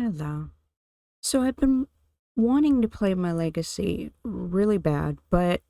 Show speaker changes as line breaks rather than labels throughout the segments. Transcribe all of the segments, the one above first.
Hello. So I've been wanting to play my legacy really bad, but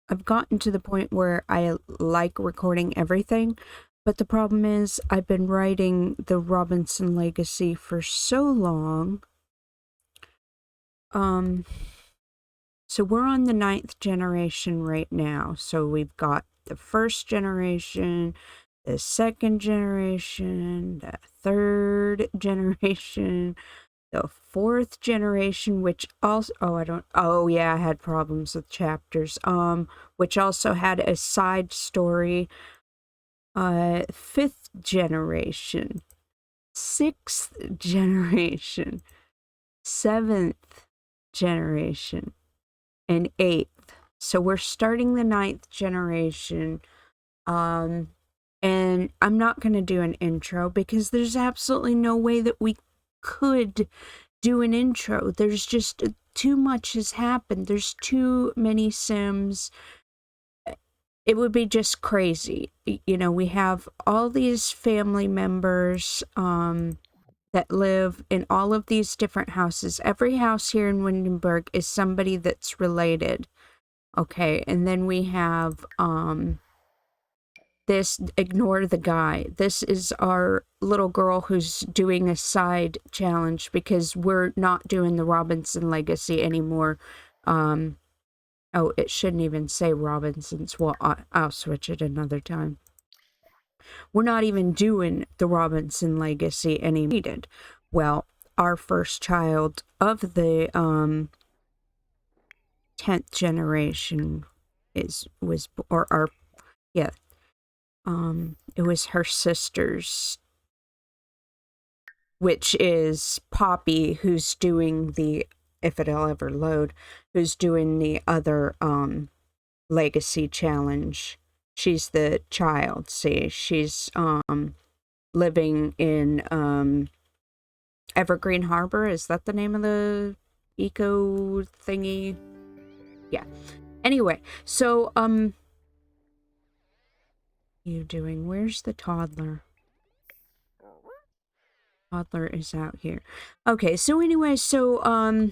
I've gotten to the point where I like recording everything. But the problem is, I've been writing the Robinson Legacy for so long. So we're on the 9th generation right now. So we've got the 1st generation, the 2nd generation, the 3rd generation, the 4th generation, which also, I had problems with chapters, which also had a side story, 5th generation, 6th generation, 7th generation, and 8th. So we're starting the 9th generation, and I'm not going to do an intro because there's absolutely no way that we could do an intro. There's just too much has happened. There's too many Sims. It would be just crazy. You know, we have all these family members that live in all of these different houses. Every house here in Windenburg is somebody that's related. Okay, and then we have this, ignore the guy. This is our little girl who's doing a side challenge because we're not doing the Robinson Legacy anymore. Oh, it shouldn't even say Robinsons. Well, I'll switch it another time. We're not even doing the Robinson Legacy anymore. Well, our first child of the 10th generation it was her sister's, which is Poppy, who's doing the, if it'll ever load, who's doing the other legacy challenge. She's the child. See, she's living in Evergreen Harbor. Is that the name of the eco thingy? Yeah. Anyway, so you doing? Where's the toddler? Toddler is out here. Okay, so anyway, so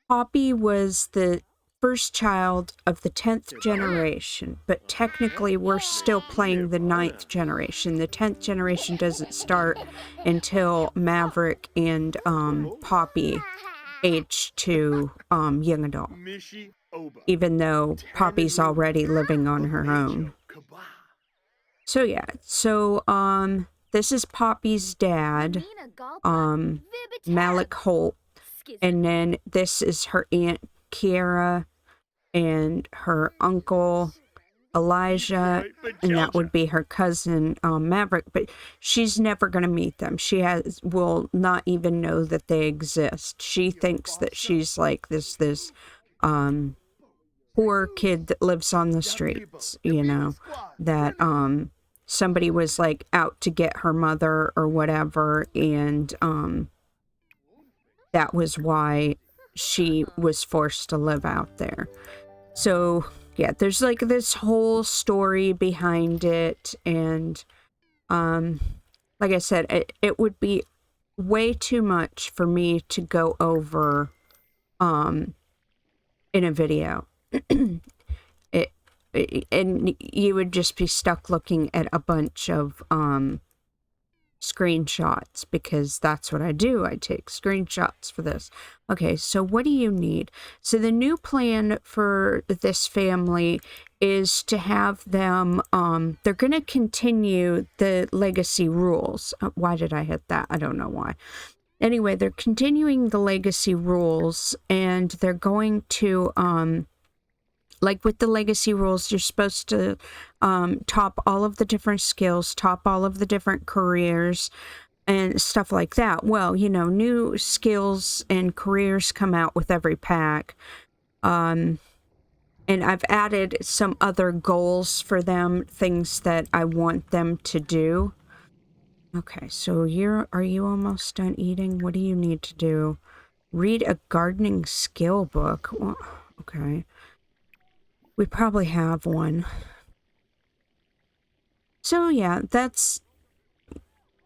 Poppy was the first child of the 10th generation, but technically we're still playing the 9th generation. The 10th generation doesn't start until Maverick and Poppy age to young adult, even though Poppy's already living on her own. So yeah, so this is Poppy's dad, Malik Holt, and then this is her aunt Kiera and her uncle Elijah, and that would be her cousin Maverick, but she's never going to meet them. She will not even know that they exist. She thinks that she's like this poor kid that lives on the streets, you know, that somebody was like out to get her mother or whatever, and that was why she was forced to live out there. So yeah, there's like this whole story behind it, and like I said, it would be way too much for me to go over in a video. And you would just be stuck looking at a bunch of screenshots, because that's what I do. I take screenshots for this. Okay, so what do you need? So the new plan for this family is to have them, they're going to continue the legacy rules. Why did I hit that? I don't know why. Anyway, they're continuing the legacy rules, and they're going to, like with the legacy rules, you're supposed to top all of the different skills, top all of the different careers, and stuff like that. Well, you know, new skills and careers come out with every pack. And I've added some other goals for them, things that I want them to do. Okay, so are you almost done eating? What do you need to do? Read a gardening skill book. Well, okay. We probably have one. So yeah, that's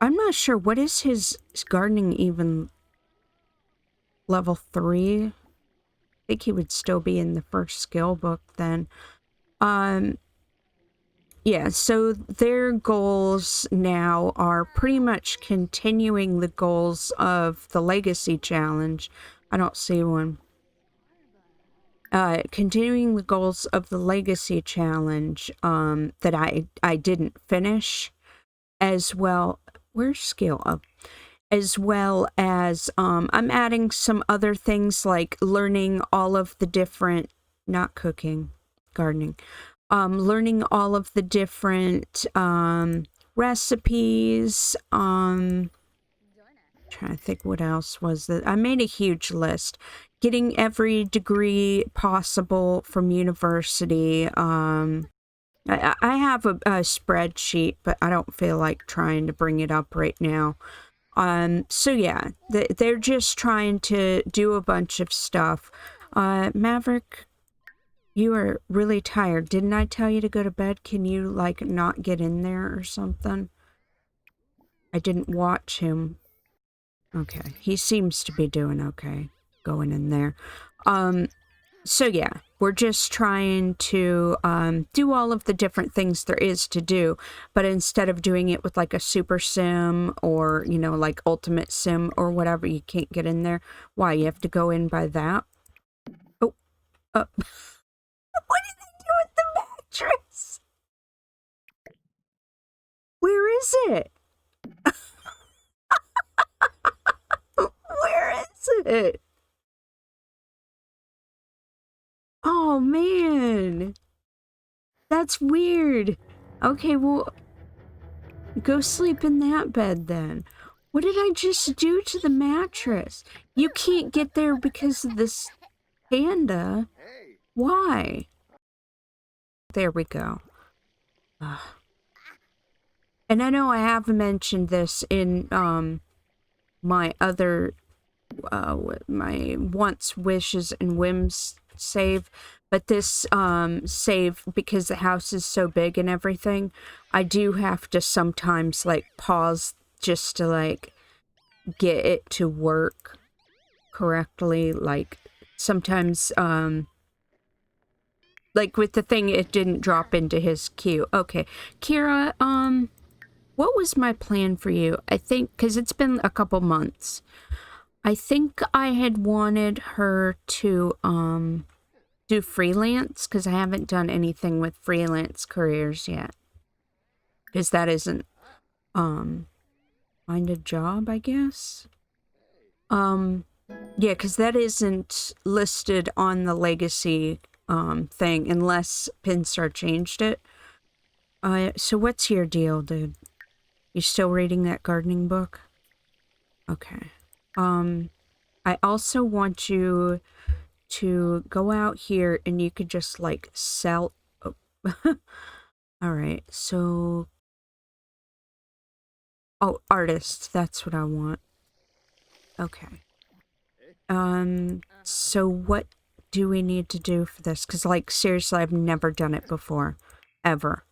I'm not sure. What is his gardening even? Level 3? I think he would still be in the first skill book then. Yeah, so their goals now are pretty much continuing the goals of the Legacy Challenge. I don't see one. Continuing the goals of the Legacy Challenge that I didn't finish, as well. Where's skill up? As well as I'm adding some other things like learning all of the different, not cooking, gardening, learning all of the different recipes. Trying to think what else was that. I made a huge list. Getting every degree possible from university. I have a spreadsheet, but I don't feel like trying to bring it up right now. So yeah, they're just trying to do a bunch of stuff. Maverick, you are really tired. Didn't I tell you to go to bed? Can you, like, not get in there or something? I didn't watch him. Okay, he seems to be doing okay going in there. So yeah, we're just trying to do all of the different things there is to do, but instead of doing it with like a super sim or, you know, like ultimate sim or whatever, you can't get in there. Why? You have to go in by that? Oh, what did they do with the mattress? Where is it? Where is it? Oh, man. That's weird. Okay, well, go sleep in that bed then. What did I just do to the mattress? You can't get there because of this panda. Why? There we go. And I know I have mentioned this in my other my wants, wishes, and whims save, but this save, because the house is so big and everything, I do have to sometimes like pause just to like get it to work correctly. Like sometimes like with the thing, it didn't drop into his queue. Okay, Kira, what was my plan for you? I think because it's been a couple months, I think I had wanted her to do freelance, because I haven't done anything with freelance careers yet. Because that isn't find a job, I guess. Yeah, because that isn't listed on the legacy thing unless Pinstar changed it. So what's your deal, dude? You still reading that gardening book? Okay. I also want you to go out here and you could just like sell. Oh. All right, so artist, that's what I want. Okay. So what do we need to do for this? Because like seriously, I've never done it before, ever.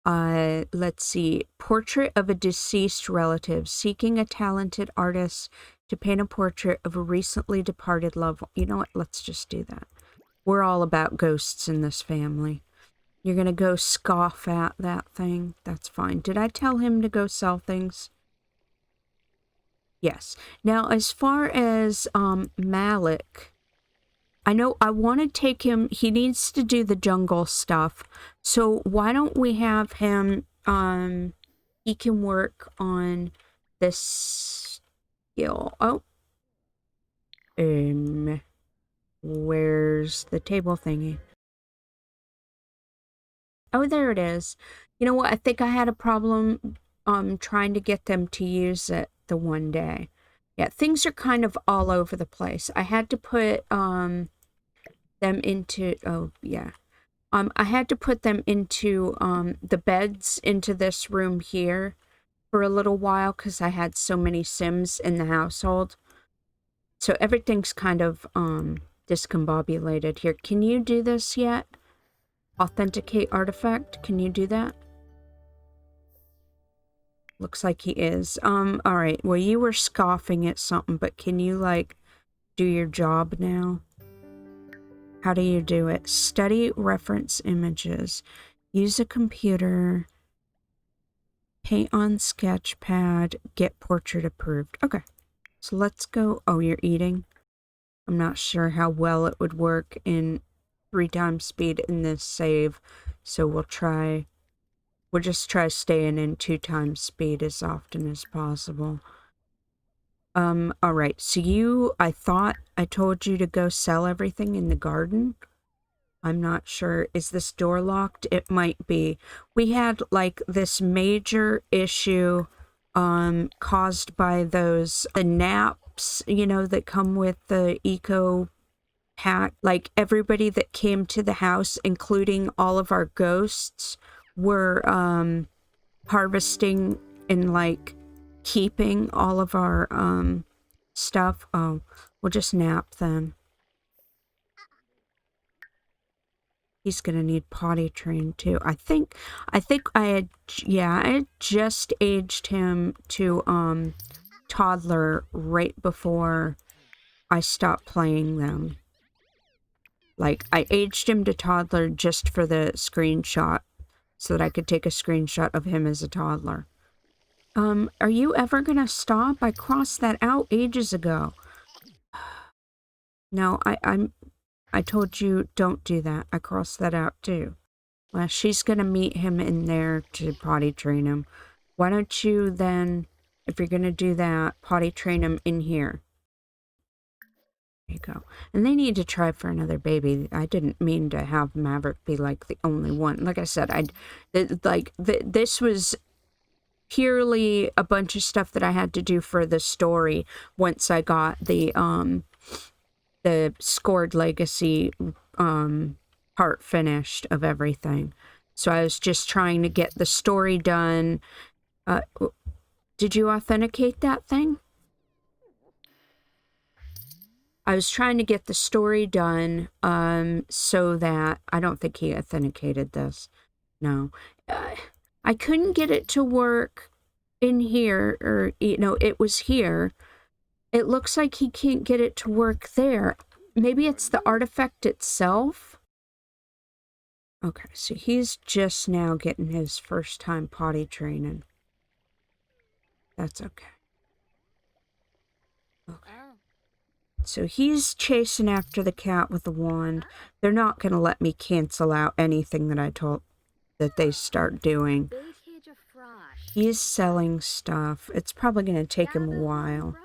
Let's see. Portrait of a deceased relative, seeking a talented artist to paint a portrait of a recently departed loved one. You know what? Let's just do that. We're all about ghosts in this family. You're gonna go scoff at that thing? That's fine. Did I tell him to go sell things? Yes. Now, as far as Malik, I know I want to take him. He needs to do the jungle stuff. So why don't we have him, he can work on this skill. Oh. Where's the table thingy? Oh, there it is. You know what? I think I had a problem trying to get them to use it the one day. Yeah, things are kind of all over the place. I had to put them into, oh yeah. I had to put them into the beds into this room here for a little while because I had so many Sims in the household. So everything's kind of discombobulated here. Can you do this yet? Authenticate artifact. Can you do that? looks like he is. All right. Well, you were scoffing at something, but can you, like, do your job now? How do you do it? Study reference images. Use a computer. Paint on sketchpad. Get portrait approved. Okay. So let's go. Oh, you're eating? I'm not sure how well it would work in 3 times speed in this save. So we'll just try staying in 2 times speed as often as possible. All right. So I thought I told you to go sell everything in the garden. I'm not sure. Is this door locked? It might be. We had like this major issue caused by the naps, you know, that come with the eco pack. Like everybody that came to the house, including all of our ghosts, were harvesting and like keeping all of our stuff. Oh, we'll just nap then. He's gonna need potty trained too. I think I had just aged him to toddler right before I stopped playing them. Like I aged him to toddler just for the screenshot so that I could take a screenshot of him as a toddler. Are you ever gonna stop? I crossed that out ages ago. No, I told you don't do that. I crossed that out too. Well, she's gonna meet him in there to potty train him. Why don't you then, if you're gonna do that, potty train him in here? There you go. And they need to try for another baby. I didn't mean to have Maverick be like the only one. Like I said, this was purely a bunch of stuff that I had to do for the story once I got the scored legacy part finished of everything. So I was just trying to get the story done. Did you authenticate that thing? I was trying to get the story done so that I don't think he authenticated this. No. I couldn't get it to work in here, or, you know, it was here. It looks like he can't get it to work there. Maybe it's the artifact itself? Okay, so he's just now getting his first time potty training. That's okay. Okay. So he's chasing after the cat with the wand. They're not going to let me cancel out anything that I told that they start doing. He's selling stuff. It's probably going to take him a while.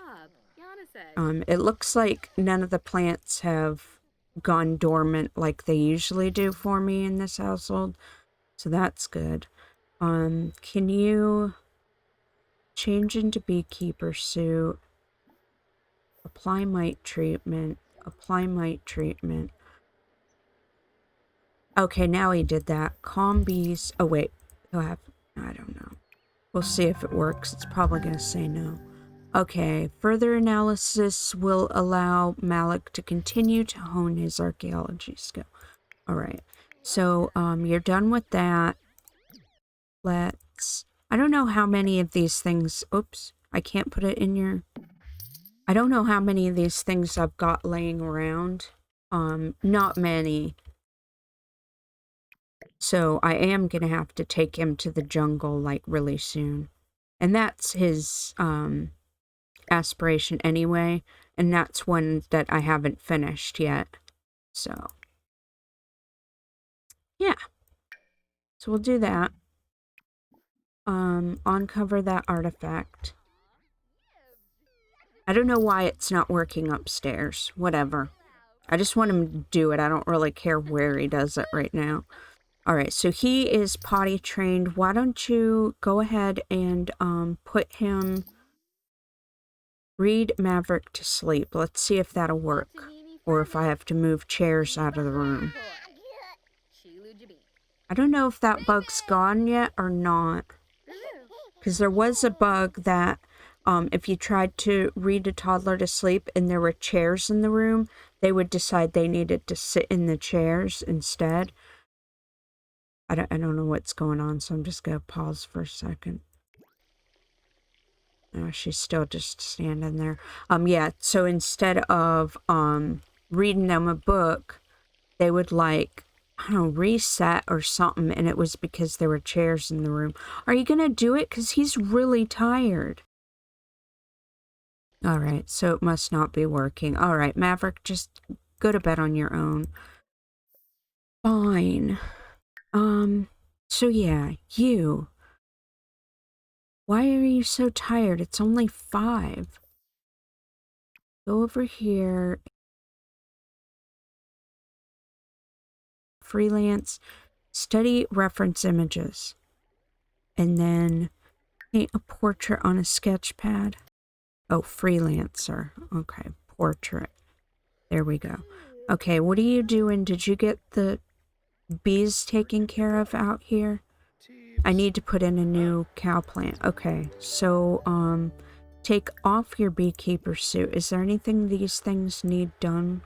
It looks like none of the plants have gone dormant like they usually do for me in this household. So that's good. Can you change into beekeeper suit? Apply mite treatment. Apply mite treatment. Okay, now he did that. Calm bees. Oh, wait. He'll have... I don't know. We'll see if it works. It's probably going to say no. Okay, further analysis will allow Malik to continue to hone his archaeology skill. Alright, so you're done with that. I don't know how many of these things... Oops, I can't put it in your... I don't know how many of these things I've got laying around. Not many. So I am going to have to take him to the jungle, like, really soon. And that's his, aspiration anyway. And that's one that I haven't finished yet. So, yeah. So we'll do that. Uncover that artifact. I don't know why it's not working upstairs. Whatever. I just want him to do it. I don't really care where he does it right now. Alright, so he is potty trained. Why don't you go ahead and put him... Read Maverick to sleep. Let's see if that'll work. Or if I have to move chairs out of the room. I don't know if that bug's gone yet or not. Because there was a bug that if you tried to read a toddler to sleep and there were chairs in the room, they would decide they needed to sit in the chairs instead. I don't know what's going on, so I'm just going to pause for a second. Oh, she's still just standing there. Yeah, so instead of reading them a book, they would like, I don't know, reset or something, and it was because there were chairs in the room. Are you gonna do it? Because he's really tired. All right, so it must not be working. All right, Maverick, just go to bed on your own. Fine. So yeah, you. Why are you so tired? It's only 5. Go over here. Freelance. Study reference images. And then paint a portrait on a sketch pad. Oh, freelancer. Okay, portrait. There we go. Okay, what are you doing? Did you get the bees taken care of out here? I need to put in a new cow plant. Okay, so, take off your beekeeper suit. Is there anything these things need done?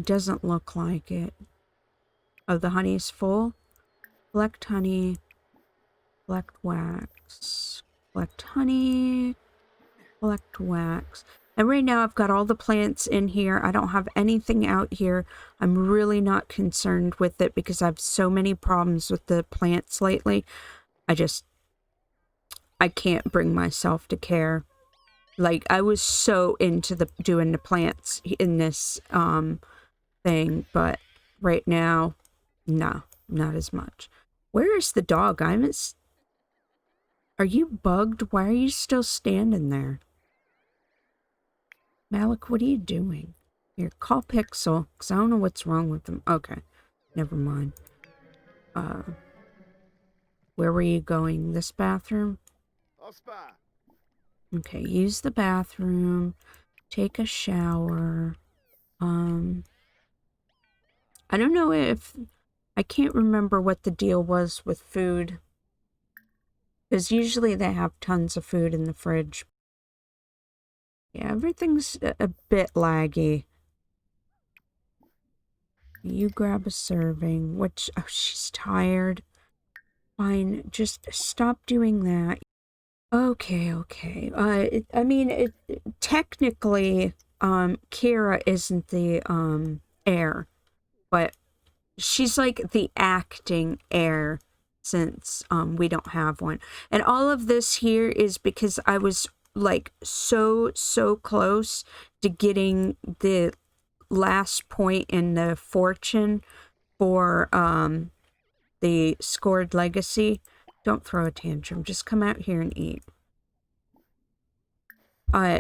Doesn't look like it. Oh, the honey's full? Collect honey. Collect wax. Collect honey. Collect wax. And right now I've got all the plants in here. I don't have anything out here. I'm really not concerned with it because I have so many problems with the plants lately. I can't bring myself to care. Like, I was so into doing the plants in this thing, but right now, no, not as much. Where is the dog? Are you bugged? Why are you still standing there? Malik, what are you doing? Here, call Pixel, because I don't know what's wrong with him. Okay, never mind. Where were you going? This bathroom? Okay, use the bathroom. Take a shower. I don't know if... I can't remember what the deal was with food. Because usually they have tons of food in the fridge. Yeah, everything's a bit laggy. You grab a serving, which... Oh, she's tired. Fine, just stop doing that. Okay. I mean, technically, Kira isn't the, heir. But she's like the acting heir since, we don't have one. And all of this here is because I was, like, so close to getting the last point in the fortune for, the scored legacy. Don't throw a tantrum. Just come out here and eat.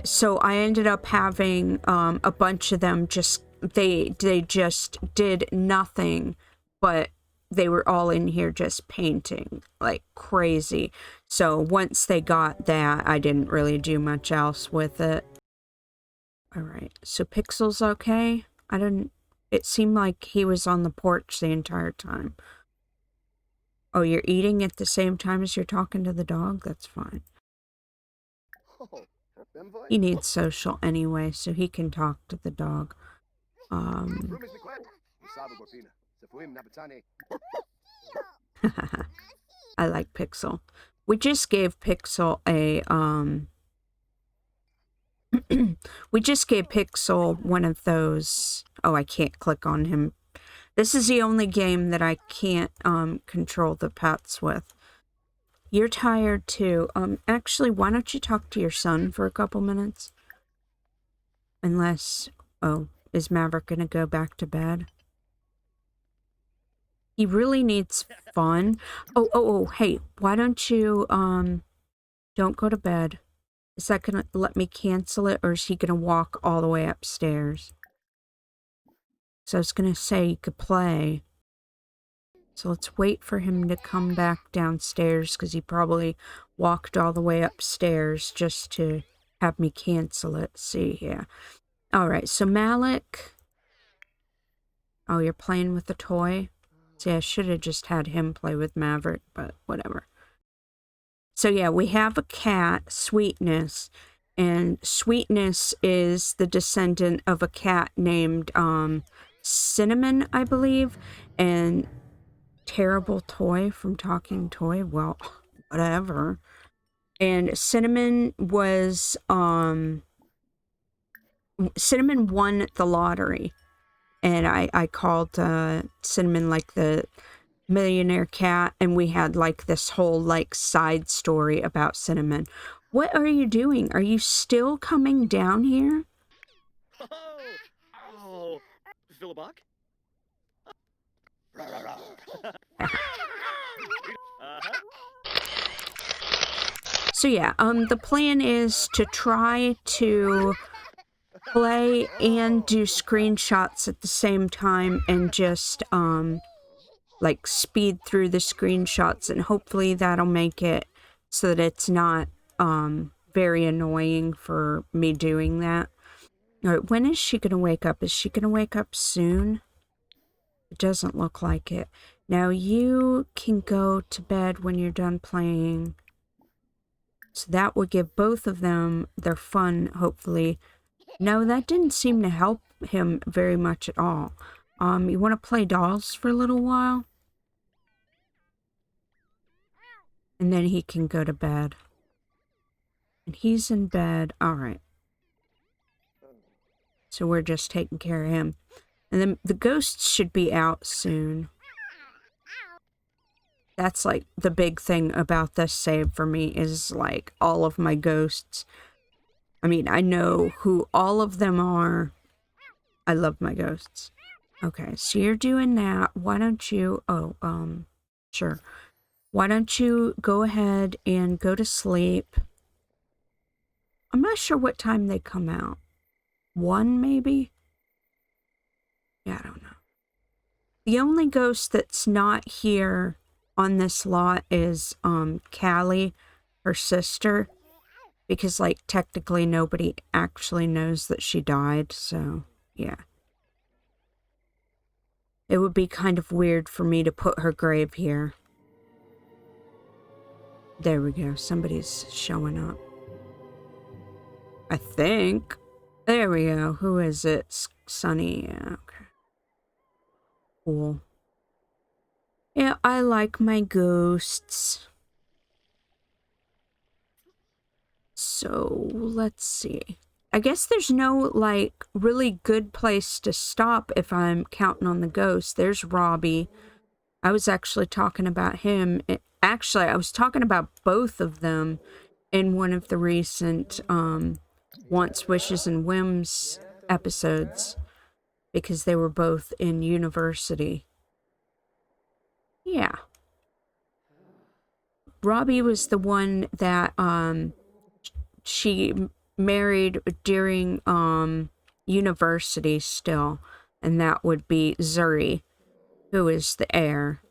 So I ended up having a bunch of them just... They just did nothing, but they were all in here just painting like crazy. So once they got that, I didn't really do much else with it. All right. So Pixel's okay? It seemed like he was on the porch the entire time. Oh, you're eating at the same time as you're talking to the dog? That's fine. He needs social anyway, so he can talk to the dog. I like Pixel. We just gave Pixel a, we just gave Pixel one of those... Oh, I can't click on him. This is the only game that I can't, control the pets with. You're tired too. Actually, why don't you talk to your son for a couple minutes? Unless... Oh, is Maverick gonna go back to bed? He really needs fun. Oh, hey, why don't you, don't go to bed. Is that gonna let me cancel it, or is he gonna walk all the way upstairs? So I was gonna say you could play. So let's wait for him to come back downstairs, because he probably walked all the way upstairs just to have me cancel it. See here. Alright, so Malik. Oh, you're playing with the toy? See, I should have just had him play with Maverick, but whatever. So yeah, we have a cat, Sweetness, and Sweetness is the descendant of a cat named Cinnamon, I believe, and Terrible Toy from Talking Toy. Well, whatever. And Cinnamon won the lottery. And I called Cinnamon like the millionaire cat, and we had like this whole like side story about Cinnamon. What are you doing? Are you still coming down here?
Oh, Philibok?
So yeah, the plan is to try to play and do screenshots at the same time and just like speed through the screenshots, and hopefully that'll make it so that it's not very annoying for me doing that. All right, when is she gonna wake up? Is she gonna wake up soon? It doesn't look like it. Now you can go to bed when you're done playing. So that would give both of them their fun, hopefully. No, that didn't seem to help him very much at all. You want to play dolls for a little while? And then he can go to bed. And he's in bed. All right. So we're just taking care of him. And then the ghosts should be out soon. That's like the big thing about this save for me is like all of my ghosts. I mean, I know who all of them are. I love my ghosts. Okay, so you're doing that. Why don't you... Oh, sure. Why don't you go ahead and go to sleep? I'm not sure what time they come out. 1, maybe? Yeah, I don't know. The only ghost that's not here on this lot is Callie, her sister, because like technically nobody actually knows that she died, so yeah. It would be kind of weird for me to put her grave here. There we go, somebody's showing up. I think. There we go. Who is it? Sunny. Yeah, okay. Cool. Yeah, I like my ghosts. So, let's see. I guess there's no, like, really good place to stop if I'm counting on the ghosts. There's Robbie. I was actually talking about him. Actually, I was talking about both of them in one of the recent Wants, Wishes, and Whims episodes, because they were both in university. Yeah. Robbie was the one that she married during university still, and that would be Zuri, who is the heir.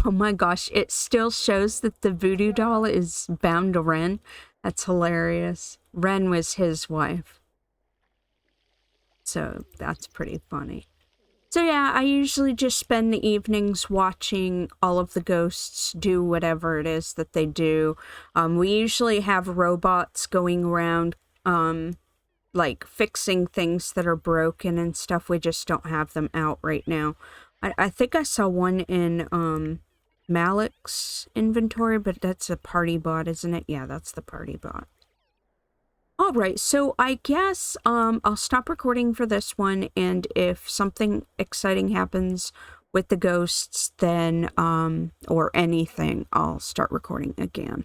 Oh my gosh, it still shows that the voodoo doll is bound to Ren. That's hilarious. Ren was his wife. So that's pretty funny. So yeah, I usually just spend the evenings watching all of the ghosts do whatever it is that they do. We usually have robots going around, like fixing things that are broken and stuff. We just don't have them out right now. I think I saw one in Malik's inventory, but that's a party bot, isn't it? Yeah, that's the party bot. All right, so I guess I'll stop recording for this one, and if something exciting happens with the ghosts, then, or anything, I'll start recording again.